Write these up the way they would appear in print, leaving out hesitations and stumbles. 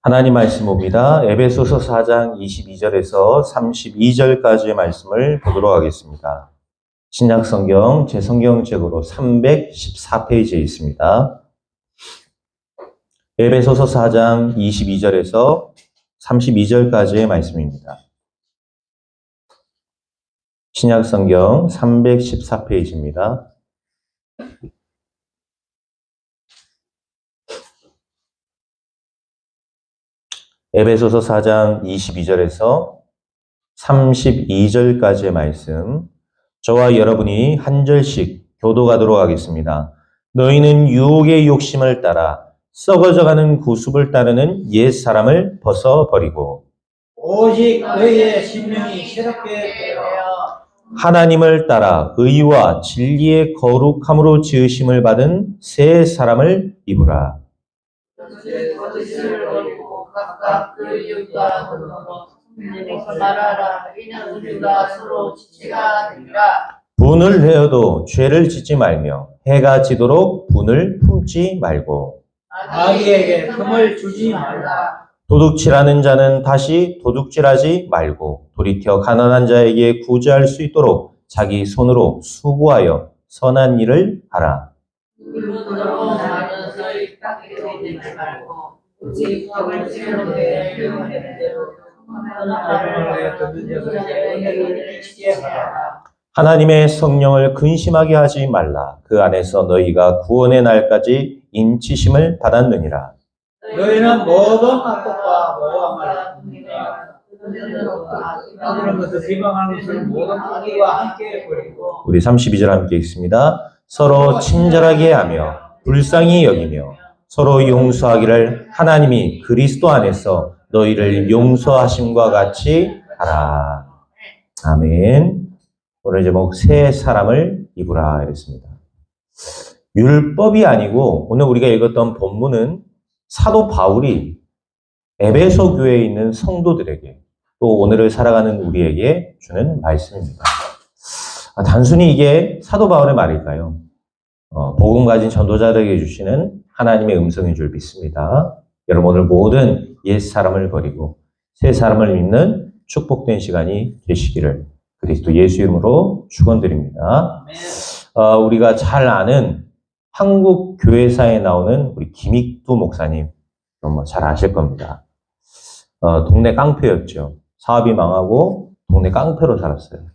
하나님 말씀 봅니다. 에베소서 4장 22절에서 32절까지의 말씀을 보도록 하겠습니다. 신약성경 제 성경책으로 314페이지에 있습니다. 에베소서 4장 22절에서 32절까지의 말씀입니다. 신약성경 314페이지입니다. 에베소서 4장 22절에서 32절까지의 말씀, 저와 여러분이 한 절씩 교독하도록 하겠습니다. 너희는 유혹의 욕심을 따라 썩어져가는 구습을 따르는 옛 사람을 벗어버리고 오직 너희의 심령이 새롭게 되어 하나님을 따라 의와 진리의 거룩함으로 지으심을 받은 새 사람을 입으라. 거짓을 버리고 각각 그 이웃과 더불어 믿음으로 말하라. 이는 우리가 서로 지체가 되리라. 분을 내어도 죄를 짓지 말며 해가 지도록 분을 품지 말고 아기에게 틈을 주지 말라. 도둑질하는 자는 다시 도둑질하지 말고 돌이켜 가난한 자에게 구제할 수 있도록 자기 손으로 수고하여 선한 일을 하라. 물론으로 나는 너희 깎게 되지 말고 오직 법을 지키는데 교훈하는 대로 하나님을 듣는 자의 은혜를 지키게 하라. 하나님의 성령을 근심하게 하지 말라. 그 안에서 너희가 구원의 날까지 인치심을 받았느니라. 너희는 모든 악독과 모함을 합니다. 그러면서 비방하는 것을 모든 악의와 함께 버리고 우리 32절 함께 읽습니다. 서로 친절하게 하며 불쌍히 여기며 서로 용서하기를 하나님이 그리스도 안에서 너희를 용서하심과 같이 하라. 아멘. 오늘 제목 새 사람을 입으라 이랬습니다. 율법이 아니고 오늘 우리가 읽었던 본문은 사도 바울이 에베소 교회에 있는 성도들에게 또 오늘을 살아가는 우리에게 주는 말씀입니다. 단순히 이게 사도 바울의 말일까요? 복음 가진 전도자들에게 주시는 하나님의 음성인 줄 믿습니다. 여러분 오늘 모든 옛 사람을 버리고 새 사람을 믿는 축복된 시간이 되시기를 그리스도 예수 이름으로 축원드립니다. 우리가 잘 아는 한국 교회사에 나오는 우리 김익두 목사님 잘 아실 겁니다. 동네 깡패였죠. 사업이 망하고 동네 깡패로 살았어요.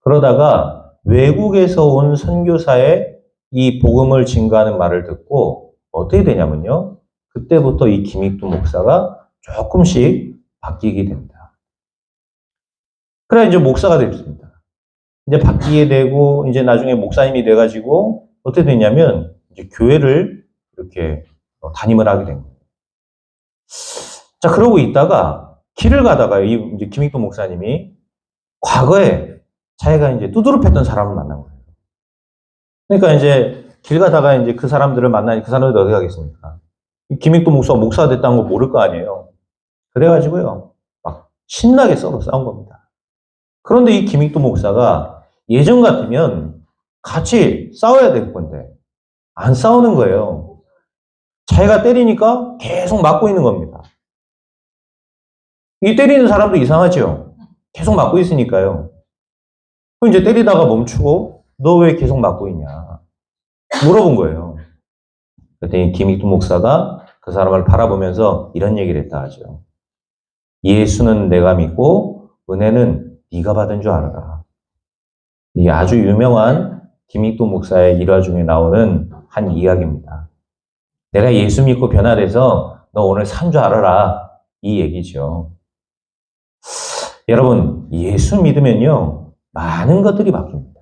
그러다가 외국에서 온 선교사의 이 복음을 증거하는 말을 듣고 어떻게 되냐면요. 그때부터 이 김익두 목사가 조금씩 바뀌게 됩니다. 그래 이제 목사가 됐습니다. 이제 바뀌게 되고 이제 나중에 목사님이 돼가지고 어떻게 됐냐면 이제 교회를 이렇게 담임을 하게 된 거예요. 자 그러고 있다가 길을 가다가 이 이제 김익도 목사님이 과거에 자기가 이제 두드러 팼던 사람을 만난 거예요. 그러니까 이제 길 가다가 이제 그 사람들을 만나니 그 사람들이 어디 가겠습니까? 김익도 목사가 됐다는 거 모를 거 아니에요. 그래가지고요 막 신나게 싸운 겁니다. 그런데 이 김익도 목사가 예전 같으면 같이 싸워야 될 건데 안 싸우는 거예요. 자기가 때리니까 계속 맞고 있는 겁니다. 이 때리는 사람도 이상하죠? 계속 맞고 있으니까요. 그럼 이제 때리다가 멈추고 너 왜 계속 맞고 있냐 물어본 거예요. 그랬더니 김익도 목사가 그 사람을 바라보면서 이런 얘기를 했다 하죠. 예수는 내가 믿고 은혜는 네가 받은 줄 알아라. 이게 아주 유명한 김익도 목사의 일화 중에 나오는 한 이야기입니다. 내가 예수 믿고 변화돼서 너 오늘 산 줄 알아라. 이 얘기죠. 여러분, 예수 믿으면요, 많은 것들이 바뀝니다.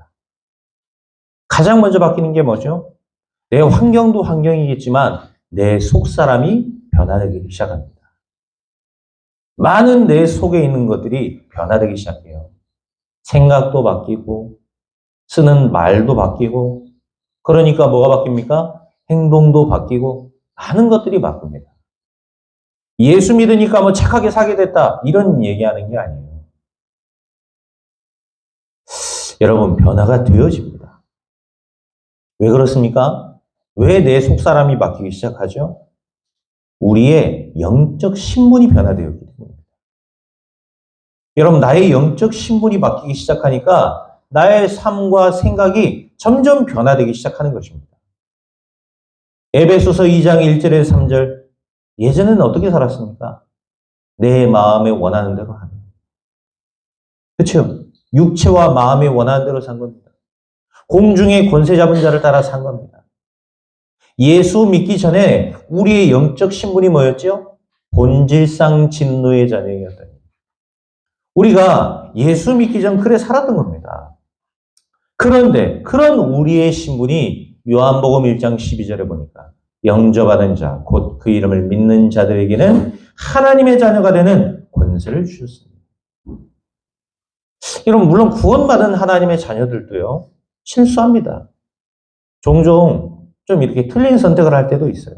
가장 먼저 바뀌는 게 뭐죠? 내 환경도 환경이겠지만 내 속사람이 변화되기 시작합니다. 많은 내 속에 있는 것들이 변화되기 시작해요. 생각도 바뀌고 쓰는 말도 바뀌고 그러니까 뭐가 바뀝니까? 행동도 바뀌고 많은 것들이 바뀝니다. 예수 믿으니까 뭐 착하게 살게 됐다 이런 얘기하는 게 아니에요. 여러분 변화가 되어집니다. 왜 그렇습니까? 왜 내 속사람이 바뀌기 시작하죠? 우리의 영적 신분이 변화되었기 때문입니다. 여러분, 나의 영적 신분이 바뀌기 시작하니까 나의 삶과 생각이 점점 변화되기 시작하는 것입니다. 에베소서 2장 1절에서 3절, 예전에는 어떻게 살았습니까? 내 마음에 원하는 대로 하는. 그렇죠? 육체와 마음에 원하는 대로 산 겁니다. 공중의 권세 잡은 자를 따라 산 겁니다. 예수 믿기 전에 우리의 영적 신분이 뭐였죠? 본질상 진노의 자녀였다. 우리가 예수 믿기 전 그래 살았던 겁니다. 그런데 그런 우리의 신분이 요한복음 1장 12절에 보니까 영접하는 자, 곧 그 이름을 믿는 자들에게는 하나님의 자녀가 되는 권세를 주셨습니다. 여러분, 물론 구원받은 하나님의 자녀들도요, 실수합니다. 종종 좀 이렇게 틀린 선택을 할 때도 있어요.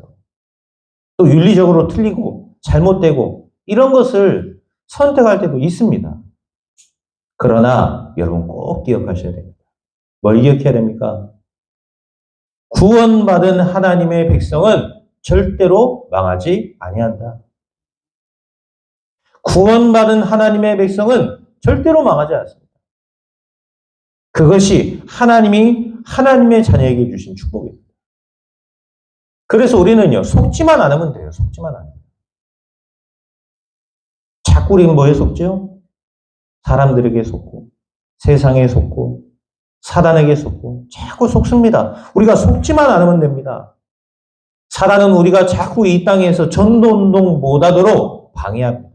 또 윤리적으로 틀리고 잘못되고 이런 것을 선택할 때도 있습니다. 그러나 여러분 꼭 기억하셔야 됩니다. 뭘 기억해야 됩니까? 구원받은 하나님의 백성은 절대로 망하지 아니한다. 구원받은 하나님의 백성은 절대로 망하지 않습니다. 그것이 하나님의 자녀에게 주신 축복입니다. 그래서 우리는요, 속지만 않으면 돼요. 속지만 않으면. 자꾸 우리는 뭐에 속죠? 사람들에게 속고, 세상에 속고, 사단에게 속고, 자꾸 속습니다. 우리가 속지만 않으면 됩니다. 사단은 우리가 자꾸 이 땅에서 전도운동 못하도록 방해합니다.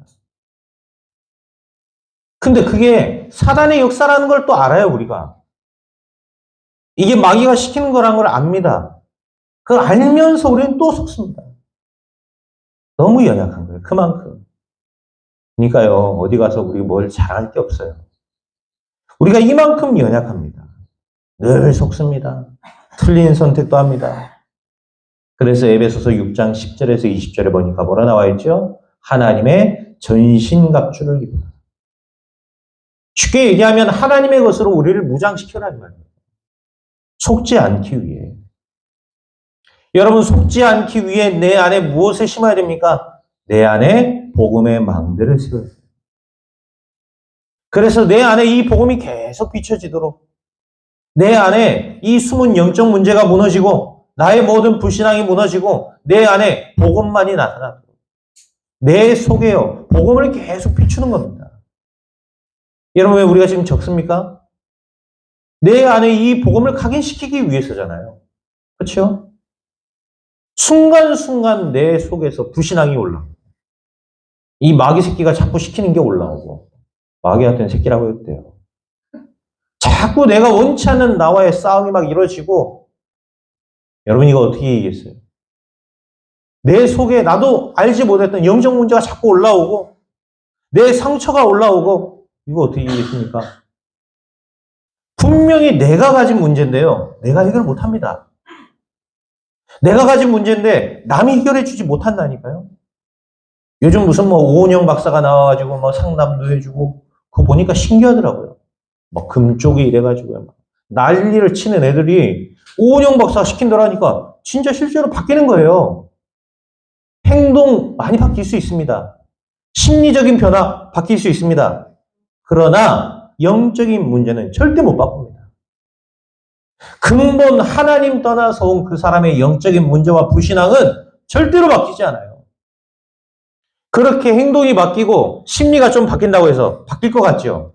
근데 그게 사단의 역사라는 걸 또 알아요, 우리가. 이게 마귀가 시키는 거라는 걸 압니다. 그걸 알면서 우리는 또 속습니다. 너무 연약한 거예요, 그만큼. 그러니까요, 어디 가서 우리 뭘 잘할 게 없어요. 우리가 이만큼 연약합니다. 늘 속습니다. 틀린 선택도 합니다. 그래서 에베소서 6장 10절에서 20절에 보니까 뭐라 나와 있죠? 하나님의 전신갑주를 입으라. 쉽게 얘기하면 하나님의 것으로 우리를 무장시켜라는 말이에요. 속지 않기 위해. 여러분, 속지 않기 위해 내 안에 무엇을 심어야 됩니까? 내 안에 복음의 망대를 세워야 돼요. 그래서 내 안에 이 복음이 계속 비춰지도록, 내 안에 이 숨은 영적 문제가 무너지고 나의 모든 불신앙이 무너지고 내 안에 복음만이 나타나도록, 내 속에요, 복음을 계속 비추는 겁니다. 여러분, 왜 우리가 지금 적습니까? 내 안에 이 복음을 각인시키기 위해서잖아요. 그렇죠? 순간순간 내 속에서 불신앙이 올라오고, 이 마귀 새끼가 자꾸 시키는 게 올라오고, 마귀 같은 새끼라고 했대요. 자꾸 내가 원치 않는 나와의 싸움이 막 이루어지고, 여러분 이거 어떻게 얘기했어요? 내 속에 나도 알지 못했던 영적 문제가 자꾸 올라오고, 내 상처가 올라오고, 이거 어떻게 얘기했습니까? 분명히 내가 가진 문제인데요, 내가 해결 못합니다. 내가 가진 문제인데 남이 해결해 주지 못한다니까요. 요즘 무슨 오은영 박사가 나와가지고 상담도 해주고, 그거 보니까 신기하더라고요. 금쪽이 이래가지고 난리를 치는 애들이 오은영 박사가 시킨다라니까 진짜 실제로 바뀌는 거예요. 행동 많이 바뀔 수 있습니다. 심리적인 변화 바뀔 수 있습니다. 그러나 영적인 문제는 절대 못 바꿉니다. 근본 하나님 떠나서 온 그 사람의 영적인 문제와 불신앙은 절대로 바뀌지 않아요. 그렇게 행동이 바뀌고 심리가 좀 바뀐다고 해서 바뀔 것 같죠?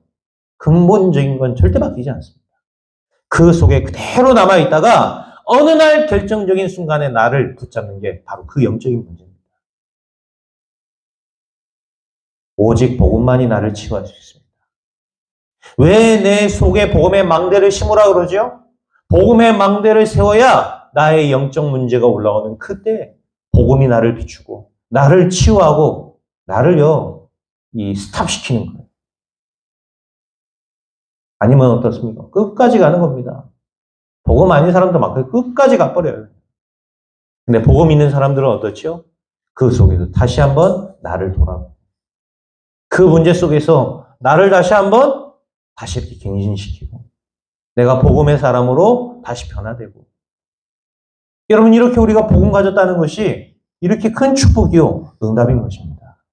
근본적인 건 절대 바뀌지 않습니다. 그 속에 그대로 남아있다가 어느 날 결정적인 순간에 나를 붙잡는 게 바로 그 영적인 문제입니다. 오직 복음만이 나를 치유할 수 있습니다. 왜 내 속에 복음의 망대를 심으라 그러죠? 복음의 망대를 세워야 나의 영적 문제가 올라오는 그때 복음이 나를 비추고 나를 치유하고 나를요 스탑시키는 거예요. 아니면 어떻습니까? 끝까지 가는 겁니다. 복음 아닌 사람도 많고 끝까지 가버려요. 근데 복음 있는 사람들은 어떻죠? 그 속에서 다시 한번 나를 돌아보고 그 문제 속에서 나를 다시 한번 다시 이렇게 갱신시키고 내가 복음의 사람으로 다시 변화되고. 여러분, 이렇게 우리가 복음 가졌다는 것이 이렇게 큰 축복이요. 응답인 것입니다.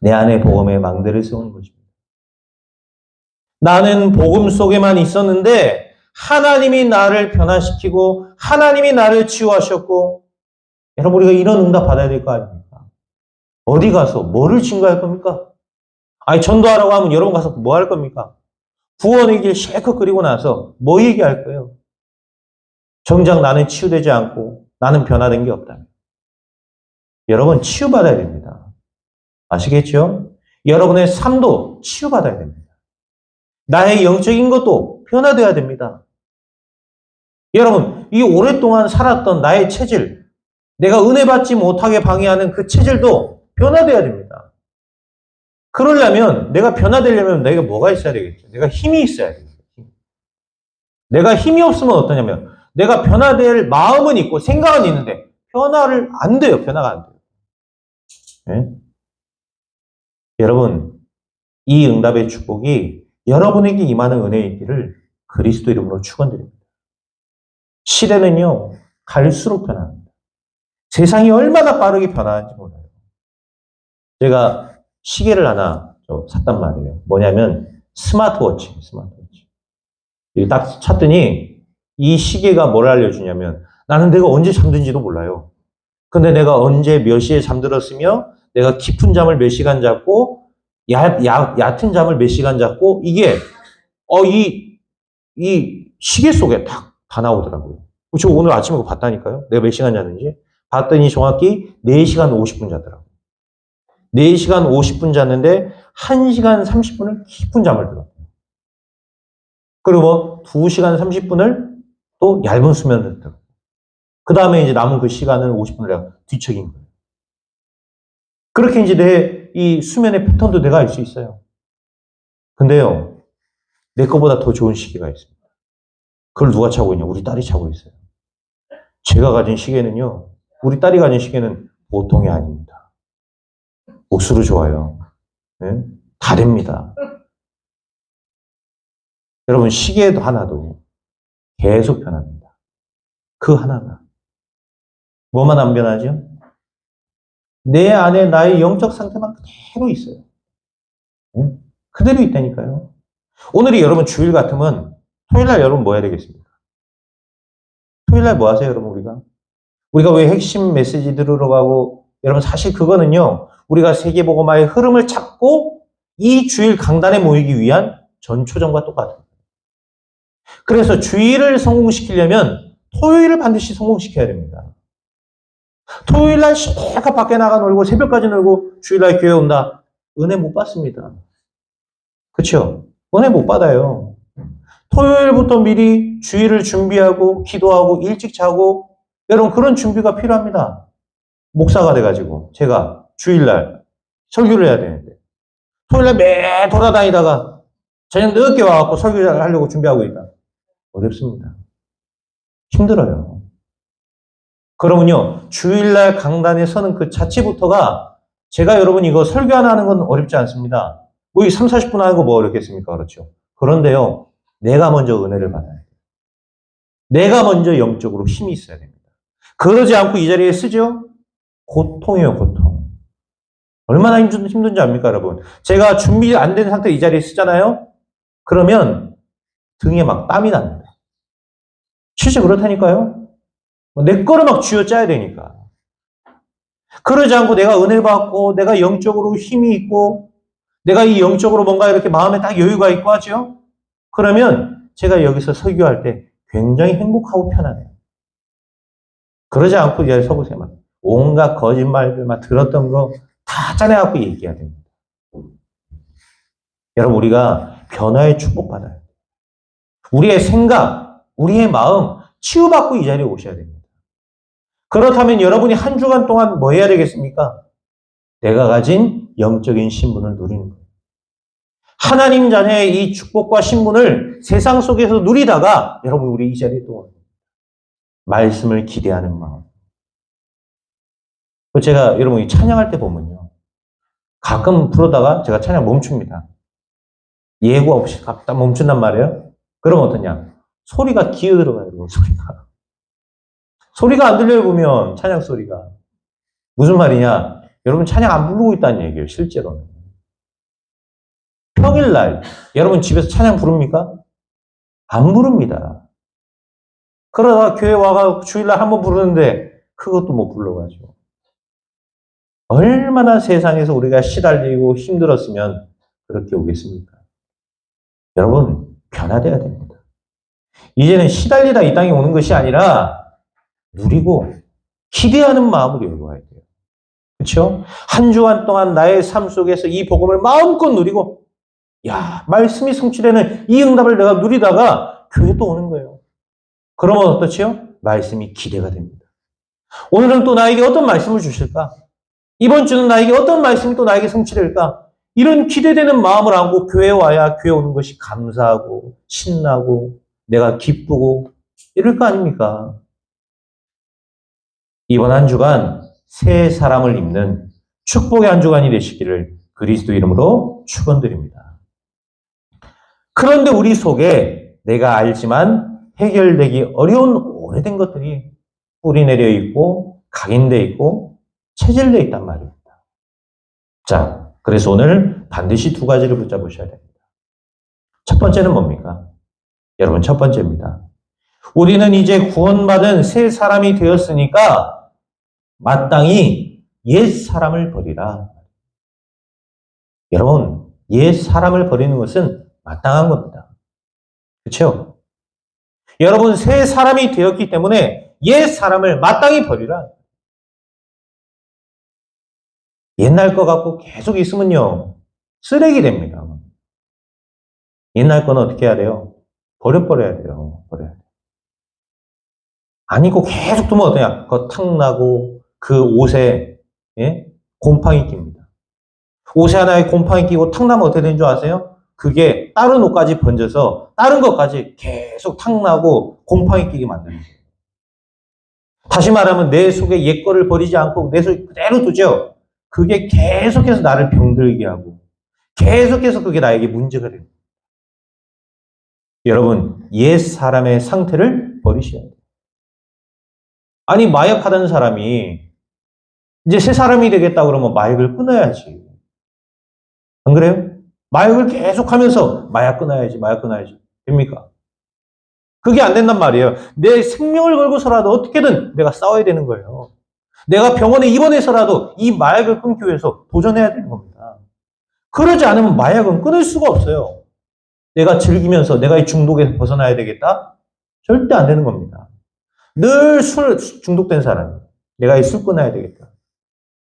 내 안에 복음의 망대를 세우는 것입니다. 나는 복음 속에만 있었는데 하나님이 나를 변화시키고 하나님이 나를 치유하셨고 여러분 우리가 이런 응답 받아야 될 거 아닙니까? 어디 가서 뭐를 증거할 겁니까? 아니 전도하라고 하면 여러분 가서 뭐 할 겁니까? 구원의 길 실컷 그리고 나서 뭐 얘기할 거예요? 정작 나는 치유되지 않고 나는 변화된 게 없다. 여러분 치유받아야 됩니다. 아시겠죠? 여러분의 삶도 치유받아야 됩니다. 나의 영적인 것도 변화되어야 됩니다. 여러분 이 오랫동안 살았던 나의 체질, 내가 은혜 받지 못하게 방해하는 그 체질도 변화되어야 됩니다. 그러려면 내가 변화되려면 내가 뭐가 있어야 되겠죠? 내가 힘이 있어야 되겠죠. 내가 힘이 없으면 어떠냐면 내가 변화될 마음은 있고 생각은 있는데 변화를 안 돼요. 변화가 안 돼요. 네? 여러분 이 응답의 축복이 여러분에게 임하는 은혜의 있기를 그리스도 이름으로 축원드립니다. 시대는요 갈수록 변합니다. 세상이 얼마나 빠르게 변하는지 몰라요. 제가 시계를 하나 샀단 말이에요. 뭐냐면 스마트워치. 딱 찾더니 이 시계가 뭘 알려주냐면 나는 내가 언제 잠든지도 몰라요. 근데 내가 언제 몇 시에 잠들었으며 내가 깊은 잠을 몇 시간 잤고 얕은 잠을 몇 시간 잤고 이게 이 시계 속에 다 나오더라고요. 저 오늘 아침에 그거 봤다니까요. 내가 몇 시간 잤는지. 봤더니 정확히 4시간 50분 자더라고요. 4시간 50분 잤는데 1시간 30분을 깊은 잠을 들었어요. 그리고 2시간 30분을 또 얇은 수면을 들었어요. 그 다음에 이제 남은 그 시간을 50분을 내가 뒤척인 거예요. 그렇게 이제 내 이 수면의 패턴도 내가 알 수 있어요. 근데요, 내 거보다 더 좋은 시계가 있습니다. 그걸 누가 차고 있냐? 우리 딸이 차고 있어요. 제가 가진 시계는요, 우리 딸이 가진 시계는 보통이 아닙니다. 옥수로 좋아요. 네? 다 됩니다. 여러분, 시계도 하나도 계속 변합니다. 그 하나가. 뭐만 안 변하죠? 내 안에 나의 영적 상태만 그대로 있어요. 네? 그대로 있다니까요. 오늘이 여러분 주일 같으면 토요일날 여러분 뭐 해야 되겠습니까? 토요일날 뭐 하세요, 여러분, 우리가 왜 핵심 메시지 들으러 가고, 여러분, 사실 그거는요, 우리가 세계복음화의 흐름을 찾고 이 주일 강단에 모이기 위한 전초전과 똑같아요. 그래서 주일을 성공시키려면 토요일을 반드시 성공시켜야 됩니다. 토요일날 실컷 밖에 나가 놀고 새벽까지 놀고 주일날 교회 온다. 은혜 못 받습니다. 그렇죠? 은혜 못 받아요. 토요일부터 미리 주일을 준비하고 기도하고 일찍 자고 여러분 그런 준비가 필요합니다. 목사가 돼가지고 제가 주일날 설교를 해야 되는데 토요일날 매 돌아다니다가 저녁 늦게 와갖고 설교를 하려고 준비하고 있다. 어렵습니다. 힘들어요. 그러면요 주일날 강단에 서는 그 자체부터가 제가 여러분 이거 설교 하나 하는 건 어렵지 않습니다. 뭐 3, 40분 하는 거 뭐 어렵겠습니까? 그렇죠. 그런데요 내가 먼저 은혜를 받아야 돼요. 내가 먼저 영적으로 힘이 있어야 됩니다. 그러지 않고 이 자리에 쓰죠? 고통이에요, 고통. 얼마나 힘든지 압니까, 여러분? 제가 준비 안 된 상태에 이 자리에 쓰잖아요? 그러면 등에 막 땀이 납니다. 실제 그렇다니까요? 내 거를 막 쥐어짜야 되니까. 그러지 않고 내가 은혜를 받고, 내가 영적으로 힘이 있고, 내가 이 영적으로 뭔가 이렇게 마음에 딱 여유가 있고 하죠? 그러면 제가 여기서 설교할 때 굉장히 행복하고 편하네요. 그러지 않고 이제 서보세요. 막 온갖 거짓말들 막 들었던 거 다 짜내갖고 얘기해야 됩니다. 여러분 우리가 변화의 축복받아야 돼요. 우리의 생각, 우리의 마음 치유받고 이 자리에 오셔야 됩니다. 그렇다면 여러분이 한 주간 동안 뭐 해야 되겠습니까? 내가 가진 영적인 신분을 누리는 거예요. 하나님 자녀의 이 축복과 신분을 세상 속에서 누리다가 여러분 우리 이 자리에 또 말씀을 기대하는 마음. 제가 여러분 찬양할 때 보면요. 가끔 부르다가 제가 찬양 멈춥니다. 예고 없이 딱 멈춘단 말이에요. 그러면 어떠냐? 소리가 기어 들어가요, 여러분, 소리가. 소리가 안 들려요, 보면. 찬양 소리가. 무슨 말이냐? 여러분 찬양 안 부르고 있다는 얘기예요, 실제로는. 평일날 여러분 집에서 찬양 부릅니까? 안 부릅니다. 그러다가 교회 와가 주일날 한번 부르는데 그것도 못 불러가지고. 얼마나 세상에서 우리가 시달리고 힘들었으면 그렇게 오겠습니까? 여러분 변화돼야 됩니다. 이제는 시달리다 이 땅에 오는 것이 아니라 누리고 기대하는 마음으로 여기 와야 돼요. 그렇죠? 한 주간 동안 나의 삶 속에서 이 복음을 마음껏 누리고 야, 말씀이 성취되는 이 응답을 내가 누리다가 교회 또 오는 거예요. 그러면 어떻지요? 말씀이 기대가 됩니다. 오늘은 또 나에게 어떤 말씀을 주실까? 이번 주는 나에게 어떤 말씀이 또 나에게 성취될까? 이런 기대되는 마음을 안고 교회에 와야 교회 오는 것이 감사하고 신나고 내가 기쁘고 이럴 거 아닙니까? 이번 한 주간 새 사람을 입는 축복의 한 주간이 되시기를 그리스도 이름으로 축원드립니다. 그런데 우리 속에 내가 알지만 해결되기 어려운 오래된 것들이 뿌리내려 있고 각인되어 있고 체질되어 있단 말입니다. 자, 그래서 오늘 반드시 두 가지를 붙잡으셔야 됩니다. 첫 번째는 뭡니까? 여러분 첫 번째입니다. 우리는 이제 구원받은 새 사람이 되었으니까 마땅히 옛 사람을 버리라. 여러분 옛 사람을 버리는 것은 마땅한 겁니다. 그렇죠? 여러분 새 사람이 되었기 때문에 옛 사람을 마땅히 버리라. 옛날 거 갖고 계속 있으면요 쓰레기 됩니다. 옛날 거는 어떻게 해야 돼요? 버려야 돼요. 버려야 돼요. 아니고 계속 두면 어떠냐? 그거 탁 나고 그 옷에 곰팡이 낍니다. 옷에 하나에 곰팡이 끼고 탁 나면 어떻게 되는 줄 아세요? 그게 다른 옷까지 번져서 다른 것까지 계속 탁 나고 곰팡이 끼게 만드는 거예요. 다시 말하면 내 속에 옛 거를 버리지 않고 내 속에 그대로 두죠. 그게 계속해서 나를 병들게 하고 계속해서 그게 나에게 문제가 됩니다. 여러분 옛 사람의 상태를 버리셔야 돼요. 아니 마약하던 사람이 이제 새 사람이 되겠다 그러면 마약을 끊어야지. 안 그래요? 마약을 계속하면서 마약 끊어야지. 됩니까? 그게 안 된단 말이에요. 내 생명을 걸고서라도 어떻게든 내가 싸워야 되는 거예요. 내가 병원에 입원해서라도 이 마약을 끊기 위해서 도전해야 되는 겁니다. 그러지 않으면 마약은 끊을 수가 없어요. 내가 즐기면서 내가 이 중독에서 벗어나야 되겠다? 절대 안 되는 겁니다. 늘 술 중독된 사람, 내가 이 술 끊어야 되겠다.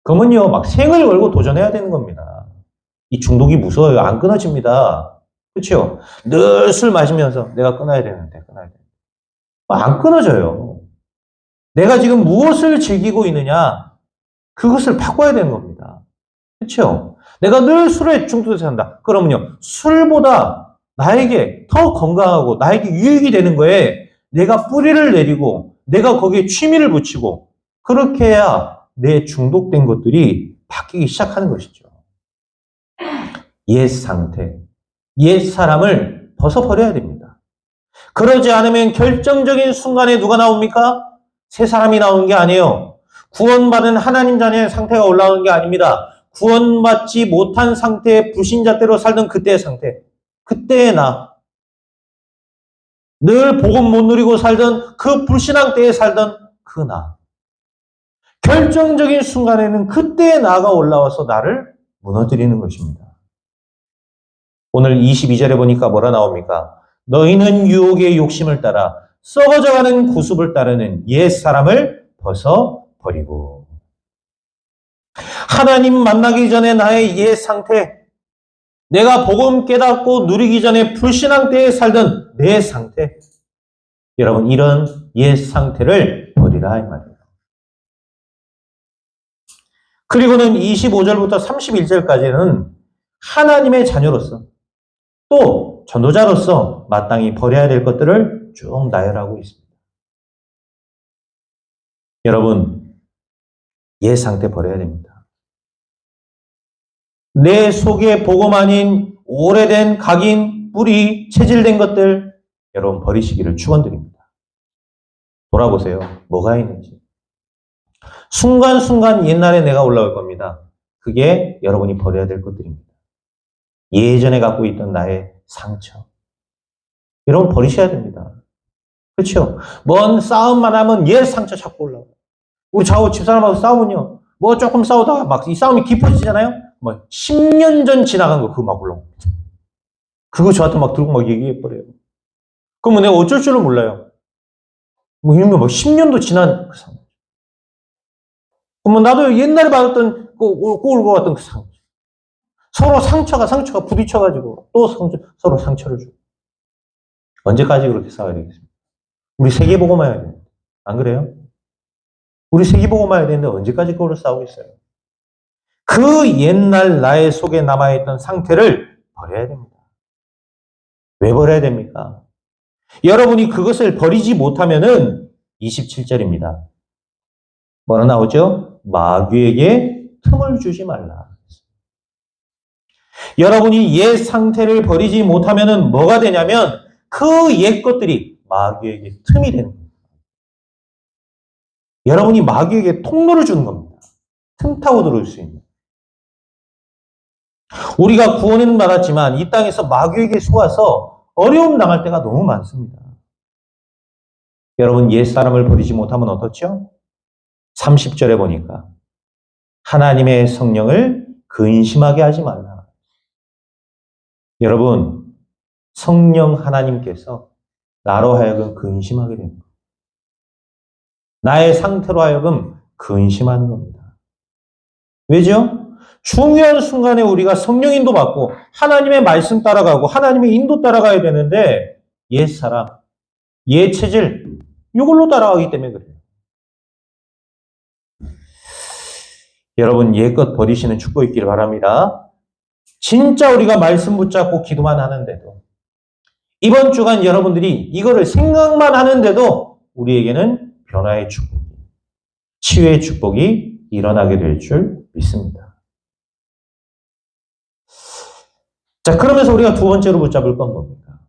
그러면요, 막 생을 걸고 도전해야 되는 겁니다. 이 중독이 무서워요. 안 끊어집니다. 그렇죠? 늘 술 마시면서 내가 끊어야 되는데. 안 끊어져요. 내가 지금 무엇을 즐기고 있느냐? 그것을 바꿔야 되는 겁니다. 그렇죠? 내가 늘 술에 중독돼서 산다. 그러면요, 술보다 나에게 더 건강하고 나에게 유익이 되는 거에 내가 뿌리를 내리고 내가 거기에 취미를 붙이고 그렇게 해야 내 중독된 것들이 바뀌기 시작하는 것이죠. 옛 상태, 옛 사람을 벗어버려야 됩니다. 그러지 않으면 결정적인 순간에 누가 나옵니까? 새 사람이 나오는 게 아니에요. 구원받은 하나님 자녀의 상태가 올라오는 게 아닙니다. 구원받지 못한 상태의 불신자대로 살던 그때의 상태. 그때의 나. 늘 복음 못 누리고 살던 그 불신앙 때에 살던 그 나. 결정적인 순간에는 그때의 나가 올라와서 나를 무너뜨리는 것입니다. 오늘 22절에 보니까 뭐라 나옵니까? 너희는 유혹의 욕심을 따라 썩어져가는 구습을 따르는 옛 사람을 벗어버리고 하나님 만나기 전에 나의 옛 상태, 내가 복음 깨닫고 누리기 전에 불신앙 때에 살던 내 상태, 여러분 이런 옛 상태를 버리라 이 말이에요. 그리고는 25절부터 31절까지는 하나님의 자녀로서 또 전도자로서 마땅히 버려야 될 것들을 쭉 나열하고 있습니다. 여러분, 옛 상태 버려야 됩니다. 내 속에 복음 아닌 오래된 각인, 뿌리, 체질된 것들 여러분 버리시기를 축원드립니다. 돌아보세요. 뭐가 있는지. 순간순간 옛날에 내가 올라올 겁니다. 그게 여러분이 버려야 될 것들입니다. 예전에 갖고 있던 나의 상처. 여러분 버리셔야 됩니다. 그렇죠? 뭔 싸움만 하면 옛 상처 자꾸 올라와요. 우리 좌우 집사람하고 싸우면요. 뭐 조금 싸우다가 막 이 싸움이 깊어지잖아요? 뭐 10년 전 지나간 거 그거 막 올라옵니다. 그거 저한테 막 들고 막 얘기해버려요. 그러면 내가 어쩔 줄을 몰라요. 뭐 이런 거 10년도 지난 그 상처. 그러면 나도 옛날에 받았던 울고 갔던 그 상처. 서로 상처가 부딪혀가지고 또 서로 상처를 주고. 언제까지 그렇게 싸워야 되겠습니까? 우리 세계보고만 해야 돼요. 안 그래요? 우리 세계보고만 해야 되는데 언제까지 그거를 싸우겠어요? 그 옛날 나의 속에 남아있던 상태를 버려야 됩니다. 왜 버려야 됩니까? 여러분이 그것을 버리지 못하면은 27절입니다. 뭐라 나오죠? 마귀에게 틈을 주지 말라. 여러분이 옛 상태를 버리지 못하면은 뭐가 되냐면 그 옛 것들이 마귀에게 틈이 되는 겁니다. 여러분이 마귀에게 통로를 주는 겁니다. 틈 타고 들어올 수 있는. 우리가 구원은 받았지만 이 땅에서 마귀에게 속아서 어려움 당할 때가 너무 많습니다. 여러분 옛사람을 버리지 못하면 어떻죠? 30절에 보니까 하나님의 성령을 근심하게 하지 말라. 여러분 성령 하나님께서 나로 하여금 근심하게 됩니다. 나의 상태로 하여금 근심하는 겁니다. 왜죠? 중요한 순간에 우리가 성령 인도 받고 하나님의 말씀 따라가고 하나님의 인도 따라가야 되는데 옛사람, 옛체질 이걸로 따라가기 때문에 그래요. 여러분 옛것 버리시는 축복 있기를 바랍니다. 진짜 우리가 말씀 붙잡고 기도만 하는데도 이번 주간 여러분들이 이거를 생각만 하는데도 우리에게는 변화의 축복이, 치유의 축복이 일어나게 될 줄 믿습니다. 자, 그러면서 우리가 두 번째로 붙잡을 건 뭡니까?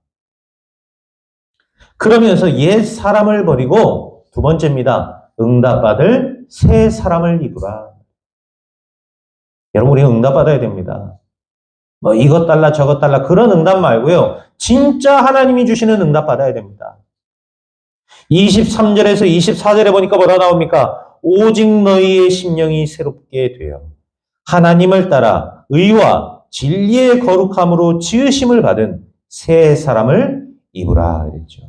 그러면서 옛 사람을 버리고 두 번째입니다. 응답받을 새 사람을 입으라. 여러분 우리가 응답받아야 됩니다. 뭐 이것 달라 저것 달라 그런 응답 말고요. 진짜 하나님이 주시는 응답 받아야 됩니다. 23절에서 24절에 보니까 뭐라 나옵니까? 오직 너희의 심령이 새롭게 되어 하나님을 따라 의와 진리의 거룩함으로 지으심을 받은 새 사람을 입으라 그랬죠.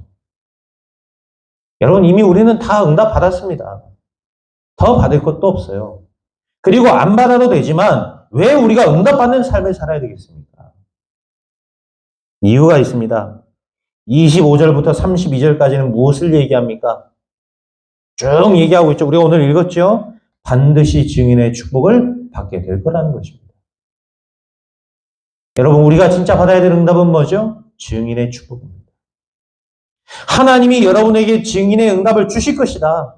여러분 이미 우리는 다 응답 받았습니다. 더 받을 것도 없어요. 그리고 안 받아도 되지만 왜 우리가 응답받는 삶을 살아야 되겠습니까? 이유가 있습니다. 25절부터 32절까지는 무엇을 얘기합니까? 쭉 얘기하고 있죠. 우리가 오늘 읽었죠? 반드시 증인의 축복을 받게 될 거라는 것입니다. 여러분 우리가 진짜 받아야 될 응답은 뭐죠? 증인의 축복입니다. 하나님이 여러분에게 증인의 응답을 주실 것이다.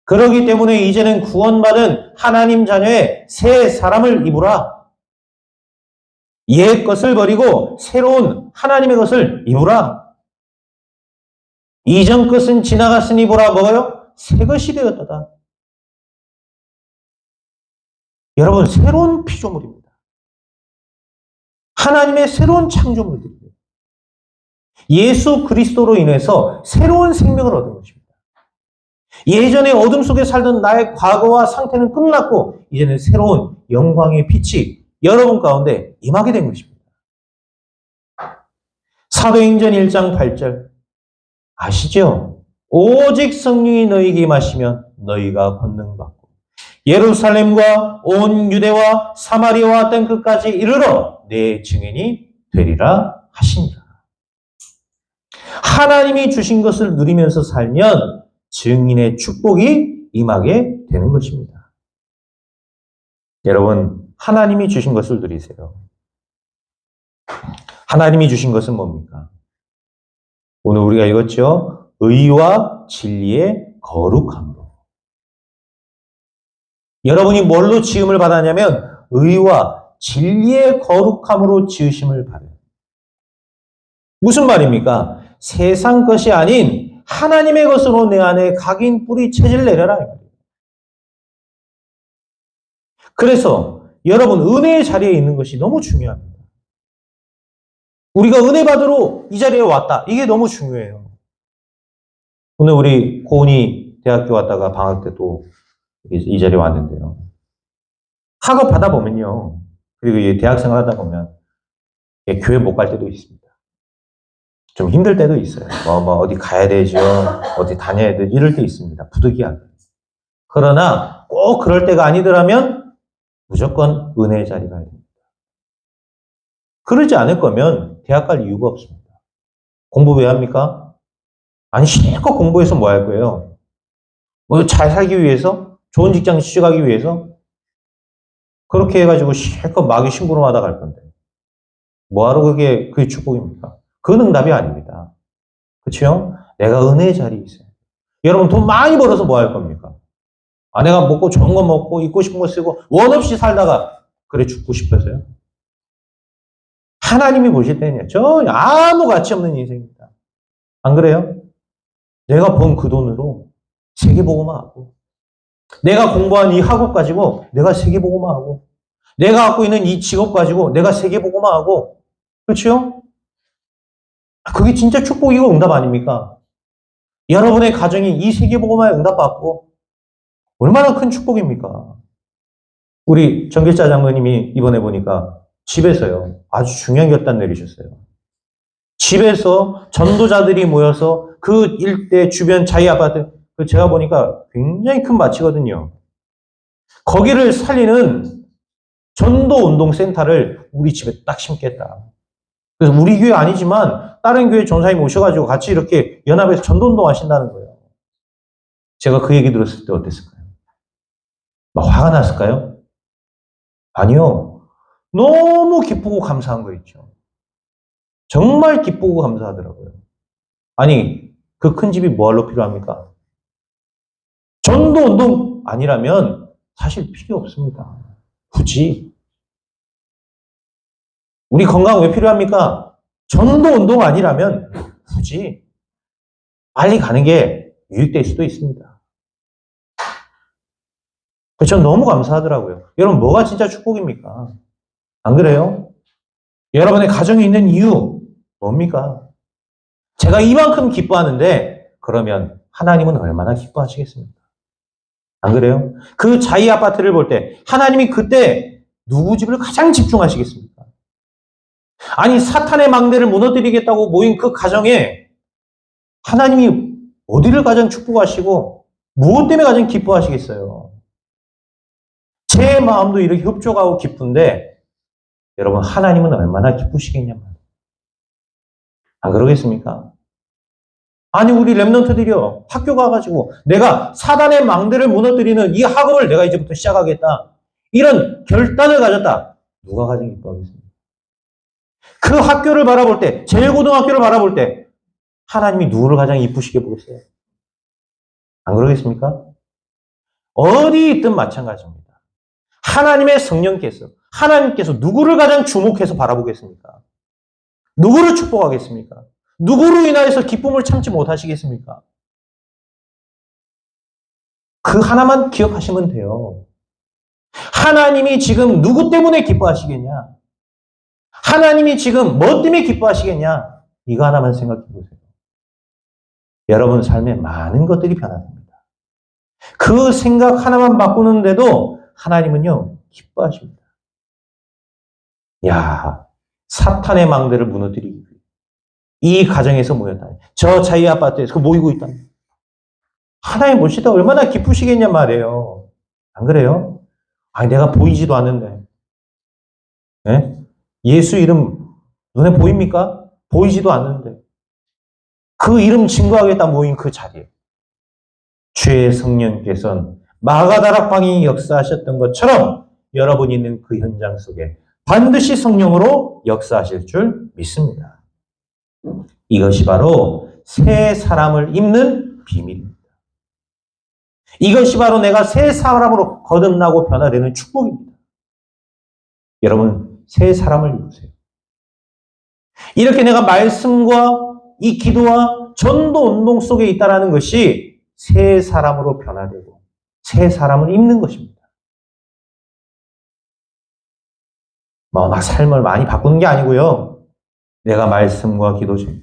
그렇기 때문에 이제는 구원받은 하나님 자녀의 새 사람을 입으라. 옛 것을 버리고 새로운 하나님의 것을 입으라. 이전 것은 지나갔으니 보라 뭐요? 새 것이 되었다. 여러분 새로운 피조물입니다. 하나님의 새로운 창조물들입니다. 예수 그리스도로 인해서 새로운 생명을 얻은 것입니다. 예전에 어둠 속에 살던 나의 과거와 상태는 끝났고 이제는 새로운 영광의 빛이 여러분 가운데 임하게 된 것입니다. 사도행전 1장 8절 아시죠? 오직 성령이 너희에게 임하시면 너희가 권능받고 예루살렘과 온 유대와 사마리아와 땅 끝까지 이르러 내 증인이 되리라 하시니라. 하나님이 주신 것을 누리면서 살면 증인의 축복이 임하게 되는 것입니다. 여러분, 하나님이 주신 것을 누리세요. 하나님이 주신 것은 뭡니까? 오늘 우리가 읽었죠? 의와 진리의 거룩함으로. 여러분이 뭘로 지음을 받았냐면 의와 진리의 거룩함으로 지으심을 받아요. 무슨 말입니까? 세상 것이 아닌 하나님의 것으로 내 안에 각인 뿌리 체질 내려라. 그래서 여러분 은혜의 자리에 있는 것이 너무 중요합니다. 우리가 은혜 받으러 이 자리에 왔다. 이게 너무 중요해요. 오늘 우리 고은이 대학교 왔다가 방학 때 또 이 자리에 왔는데요. 학업 하다 보면요. 그리고 대학생활 하다 보면 교회 못 갈 때도 있습니다. 좀 힘들 때도 있어요. 어디 가야 되죠. 어디 다녀야 되죠. 이럴 때 있습니다. 부득이하게. 그러나 꼭 그럴 때가 아니더라면 무조건 은혜의 자리가 됩니다. 그러지 않을 거면 대학 갈 이유가 없습니다. 공부 왜 합니까? 아니, 실컷 공부해서 뭐 할 거예요? 잘 살기 위해서? 좋은 직장 취직하기 위해서? 그렇게 해가지고 실컷 마귀 심부름하다 갈 건데. 뭐하러 그게 축복입니까? 그건 응답이 아닙니다. 그렇죠? 내가 은혜의 자리에 있어요. 여러분 돈 많이 벌어서 뭐 할 겁니까? 내가 먹고 좋은 거 먹고 입고 싶은 거 쓰고 원 없이 살다가 그래 죽고 싶어서요? 하나님이 보실 때는요. 전혀 아무 가치 없는 인생입니다. 안 그래요? 내가 번 그 돈으로 세계복음화 하고 내가 공부한 이 학업 가지고 내가 세계복음화 하고 내가 갖고 있는 이 직업 가지고 내가 세계복음화 하고 그렇죠? 그게 진짜 축복이고 응답 아닙니까? 여러분의 가정이 이 세계복음화에 응답받고 얼마나 큰 축복입니까? 우리 정길자 장로님이 이번에 보니까 집에서요. 아주 중요한 결단 내리셨어요. 집에서 전도자들이 모여서 그 일대 주변 자기 아파트, 제가 보니까 굉장히 큰 밭이거든요. 거기를 살리는 전도운동센터를 우리 집에 딱 심겠다. 그래서 우리 교회 아니지만 다른 교회 전사님 오셔가지고 같이 이렇게 연합해서 전도운동 하신다는 거예요. 제가 그 얘기 들었을 때 어땠을까요? 막 화가 났을까요? 아니요. 너무 기쁘고 감사한 거 있죠. 정말 기쁘고 감사하더라고요. 아니, 그 큰 집이 뭐하러 필요합니까? 전도운동 아니라면 사실 필요 없습니다. 굳이. 우리 건강 왜 필요합니까? 전도운동 아니라면 굳이 빨리 가는 게 유익될 수도 있습니다. 전 너무 감사하더라고요. 여러분 뭐가 진짜 축복입니까? 안 그래요? 여러분의 가정에 있는 이유 뭡니까? 제가 이만큼 기뻐하는데 그러면 하나님은 얼마나 기뻐하시겠습니까? 안 그래요? 그 자이 아파트를 볼 때 하나님이 그때 누구 집을 가장 집중하시겠습니까? 아니 사탄의 망대를 무너뜨리겠다고 모인 그 가정에 하나님이 어디를 가장 축복하시고 무엇 때문에 가장 기뻐하시겠어요? 제 마음도 이렇게 협조하고 기쁜데 여러분 하나님은 얼마나 기쁘시겠냐 말이에요. 안 그러겠습니까? 아니 우리 랩런트들이요. 학교 가가지고 내가 사단의 망대를 무너뜨리는 이 학업을 내가 이제부터 시작하겠다. 이런 결단을 가졌다. 누가 가장 기뻐하겠습니까? 그 학교를 바라볼 때 제일고등학교를 바라볼 때 하나님이 누구를 가장 이쁘시게 보겠어요? 안 그러겠습니까? 어디 있든 마찬가지입니다. 하나님의 하나님께서 누구를 가장 주목해서 바라보겠습니까? 누구를 축복하겠습니까? 누구로 인하여서 기쁨을 참지 못하시겠습니까? 그 하나만 기억하시면 돼요. 하나님이 지금 누구 때문에 기뻐하시겠냐? 하나님이 지금 뭐 때문에 기뻐하시겠냐? 이거 하나만 생각해 보세요. 여러분 삶에 많은 것들이 변화됩니다. 그 생각 하나만 바꾸는데도 하나님은요, 기뻐하십니다. 야, 사탄의 망대를 무너뜨리기 위해 이 가정에서 모였다. 저 자기 아파트에서 모이고 있다. 하나님 보실 때 얼마나 기쁘시겠냐 말이에요. 안 그래요? 아니, 내가 보이지도 않는데. 네? 예수 이름 눈에 보입니까? 보이지도 않는데. 그 이름 증거하겠다 모인 그 자리에 주의 성령께서는 마가다락방이 역사하셨던 것처럼 여러분이 있는 그 현장 속에 반드시 성령으로 역사하실 줄 믿습니다. 이것이 바로 새 사람을 입는 비밀입니다. 이것이 바로 내가 새 사람으로 거듭나고 변화되는 축복입니다. 여러분, 새 사람을 입으세요. 이렇게 내가 말씀과 이 기도와 전도 운동 속에 있다는 것이 새 사람으로 변화되고 새 사람을 입는 것입니다. 막 삶을 많이 바꾸는 게 아니고요. 내가 말씀과 기도 중에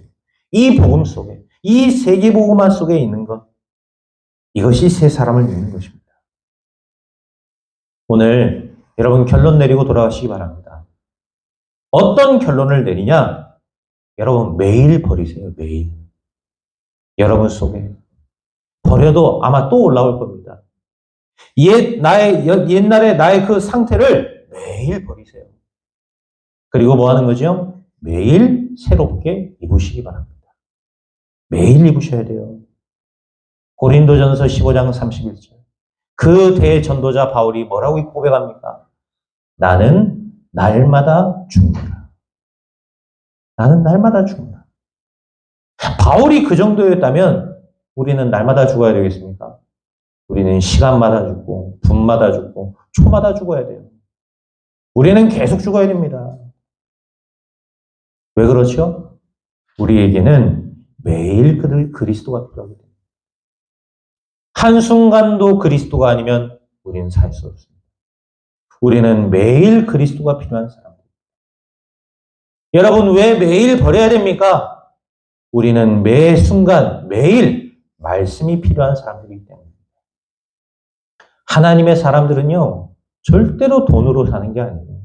이 복음 속에, 이 세계복음화 속에 있는 것, 이것이 새 사람을 입는 것입니다. 오늘 여러분 결론 내리고 돌아가시기 바랍니다. 어떤 결론을 내리냐? 여러분 매일 버리세요. 매일. 여러분 속에. 버려도 아마 또 올라올 겁니다. 옛날에 나의 그 상태를 매일 버리세요. 그리고 뭐 하는 거죠? 매일 새롭게 입으시기 바랍니다. 매일 입으셔야 돼요. 고린도전서 15장 31절. 그 대전도자 바울이 뭐라고 고백합니까? 나는 날마다 죽는다. 나는 날마다 죽는다. 바울이 그 정도였다면 우리는 날마다 죽어야 되겠습니까? 우리는 시간마다 죽고 분마다 죽고 초마다 죽어야 돼요. 우리는 계속 죽어야 됩니다. 왜 그렇죠? 우리에게는 매일 그리스도가 필요하거든요. 한순간도 그리스도가 아니면 우리는 살 수 없습니다. 우리는 매일 그리스도가 필요한 사람입니다. 여러분 왜 매일 버려야 됩니까? 우리는 매 순간 매일 말씀이 필요한 사람들이기 때문입니다. 하나님의 사람들은요. 절대로 돈으로 사는 게 아니에요.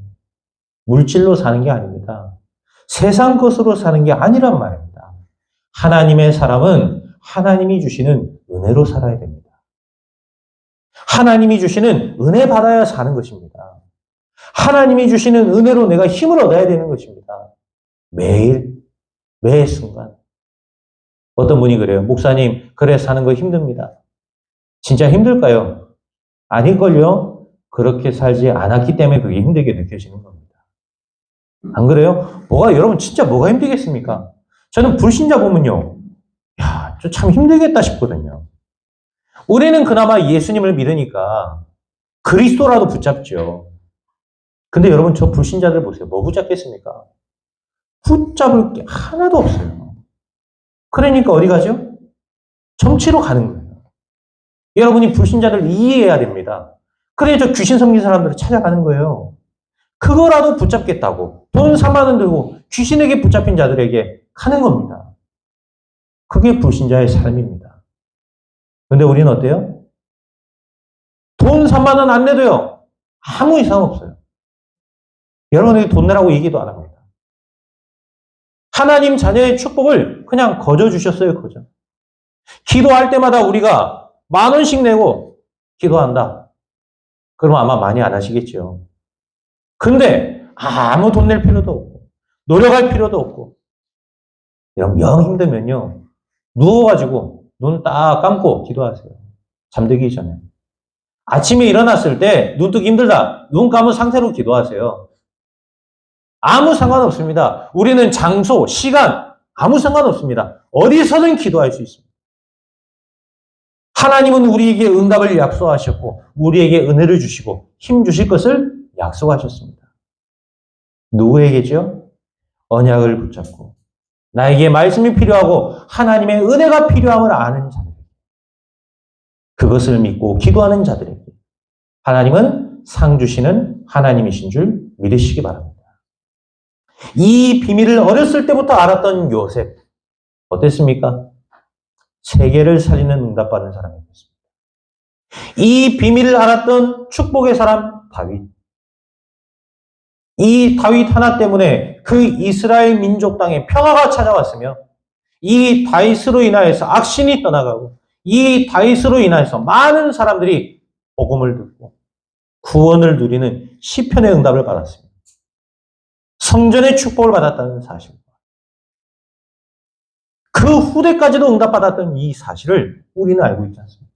물질로 사는 게 아닙니다. 세상 것으로 사는 게 아니란 말입니다. 하나님의 사람은 하나님이 주시는 은혜로 살아야 됩니다. 하나님이 주시는 은혜 받아야 사는 것입니다. 하나님이 주시는 은혜로 내가 힘을 얻어야 되는 것입니다. 매일, 매 순간. 어떤 분이 그래요. 목사님, 그래 사는 거 힘듭니다. 진짜 힘들까요? 아닐걸요? 그렇게 살지 않았기 때문에 그게 힘들게 느껴지는 겁니다. 안 그래요? 여러분 진짜 뭐가 힘들겠습니까? 저는 불신자 보면요. 야, 저 참 힘들겠다 싶거든요. 우리는 그나마 예수님을 믿으니까 그리스도라도 붙잡죠. 근데 여러분 저 불신자들 보세요. 뭐 붙잡겠습니까? 붙잡을 게 하나도 없어요. 그러니까 어디 가죠? 정치로 가는 거예요. 여러분이 불신자들 이해해야 됩니다. 그래 저 귀신 섬긴 사람들을 찾아가는 거예요. 그거라도 붙잡겠다고 돈 3만 원 들고 귀신에게 붙잡힌 자들에게 가는 겁니다. 그게 불신자의 삶입니다. 근데 우리는 어때요? 돈 3만 원 안 내도요. 아무 이상 없어요. 여러분에게 돈 내라고 얘기도 안 합니다. 하나님 자녀의 축복을 그냥 거저 주셨어요. 거저. 기도할 때마다 우리가 10,000원씩 내고 기도한다. 그러면 아마 많이 안 하시겠죠. 근데 아무 돈 낼 필요도 없고 노력할 필요도 없고 영 힘들면요. 누워가지고 눈 딱 감고 기도하세요. 잠들기 전에. 아침에 일어났을 때 눈 뜨기 힘들다. 눈 감은 상태로 기도하세요. 아무 상관없습니다. 우리는 장소, 시간 아무 상관없습니다. 어디서든 기도할 수 있습니다. 하나님은 우리에게 응답을 약속하셨고 우리에게 은혜를 주시고 힘 주실 것을 약속하셨습니다. 누구에게죠? 언약을 붙잡고 나에게 말씀이 필요하고 하나님의 은혜가 필요함을 아는 자들에게 그것을 믿고 기도하는 자들에게 하나님은 상 주시는 하나님이신 줄 믿으시기 바랍니다. 이 비밀을 어렸을 때부터 알았던 요셉 어땠습니까? 세계를 살리는 응답받는 사람이었습니다. 이 비밀을 알았던 축복의 사람 다윗. 이 다윗 하나 때문에 그 이스라엘 민족 땅에 평화가 찾아왔으며 이 다윗으로 인하여서 악신이 떠나가고 이 다윗으로 인하여서 많은 사람들이 복음을 듣고 구원을 누리는 시편의 응답을 받았습니다. 성전의 축복을 받았다는 사실. 그 후대까지도 응답받았던 이 사실을 우리는 알고 있지 않습니까?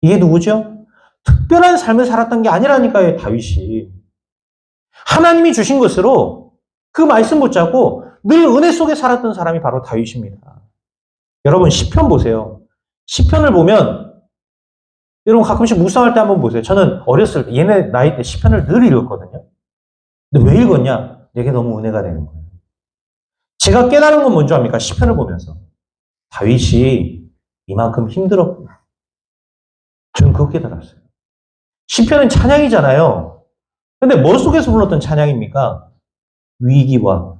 이게 누구죠? 특별한 삶을 살았던 게 아니라니까요, 다윗이. 하나님이 주신 것으로 그 말씀 붙잡고 늘 은혜 속에 살았던 사람이 바로 다윗입니다. 여러분 시편 보세요. 시편을 보면 여러분 가끔씩 묵상할 때 한번 보세요. 저는 어렸을 때 얘네 나이 때 시편을 늘 읽었거든요. 근데 왜 읽었냐? 내게 너무 은혜가 되는 거예요. 제가 깨달은 건 뭔지 압니까? 시편을 보면서. 다윗이 이만큼 힘들었구나. 저는 그거 깨달았어요. 시편은 찬양이잖아요. 근데 뭐 속에서 불렀던 찬양입니까? 위기와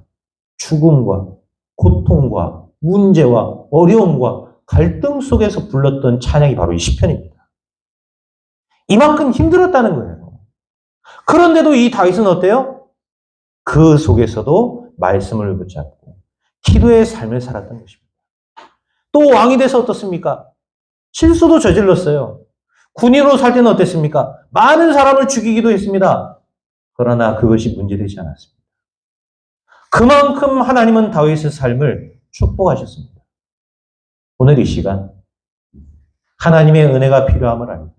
죽음과 고통과 문제와 어려움과 갈등 속에서 불렀던 찬양이 바로 이 시편입니다. 이만큼 힘들었다는 거예요. 그런데도 이 다윗은 어때요? 그 속에서도 말씀을 붙잡고 기도의 삶을 살았던 것입니다. 또 왕이 돼서 어떻습니까? 실수도 저질렀어요. 군인으로 살 때는 어땠습니까? 많은 사람을 죽이기도 했습니다. 그러나 그것이 문제되지 않았습니다. 그만큼 하나님은 다윗의 삶을 축복하셨습니다. 오늘 이 시간 하나님의 은혜가 필요함을 알고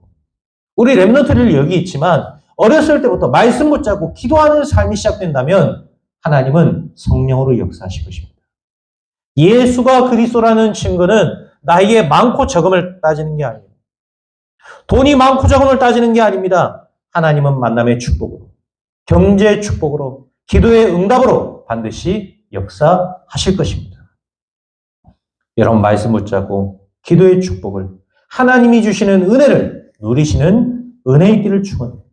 우리 렘넌트들 여기 있지만 어렸을 때부터 말씀 붙잡고 기도하는 삶이 시작된다면 하나님은 성령으로 역사하실 것입니다. 예수가 그리스도라는 증거는 나에게 많고 적음을 따지는 게 아니에요. 돈이 많고 적음을 따지는 게 아닙니다. 하나님은 만남의 축복으로, 경제의 축복으로, 기도의 응답으로 반드시 역사하실 것입니다. 여러분 말씀 붙잡고 기도의 축복을, 하나님이 주시는 은혜를 누리시는 은혜의 길을 축원합니다.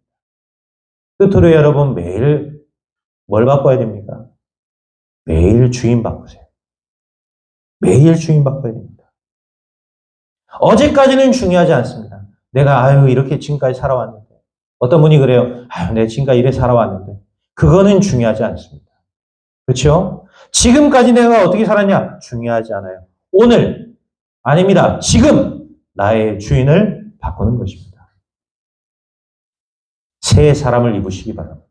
끝으로 여러분 매일 뭘 바꿔야 됩니까? 매일 주인 바꾸세요. 매일 주인 바꿔야 됩니다. 어제까지는 중요하지 않습니다. 내가 이렇게 지금까지 살아왔는데 어떤 분이 그래요. 내가 지금까지 이래 살아왔는데 그거는 중요하지 않습니다. 그렇죠? 지금까지 내가 어떻게 살았냐? 중요하지 않아요. 오늘 아닙니다. 지금 나의 주인을 바꾸는 것입니다. 새 사람을 입으시기 바랍니다.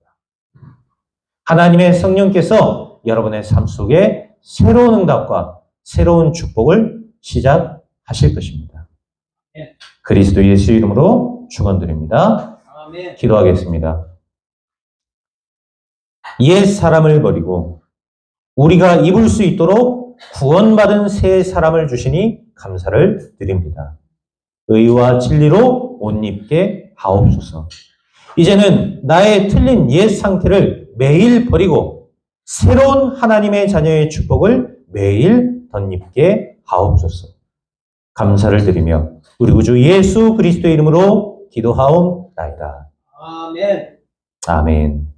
하나님의 성령께서 여러분의 삶 속에 새로운 응답과 새로운 축복을 시작하실 것입니다. 그리스도 예수 이름으로 축원드립니다. 아멘. 기도하겠습니다. 옛 사람을 버리고 우리가 입을 수 있도록 구원받은 새 사람을 주시니 감사를 드립니다. 의와 진리로 옷 입게 하옵소서. 이제는 나의 틀린 옛 상태를 매일 버리고 새로운 하나님의 자녀의 축복을 매일 덧입게 하옵소서. 감사를 드리며 우리 구주 예수 그리스도의 이름으로 기도하옵나이다. 아멘. 아멘.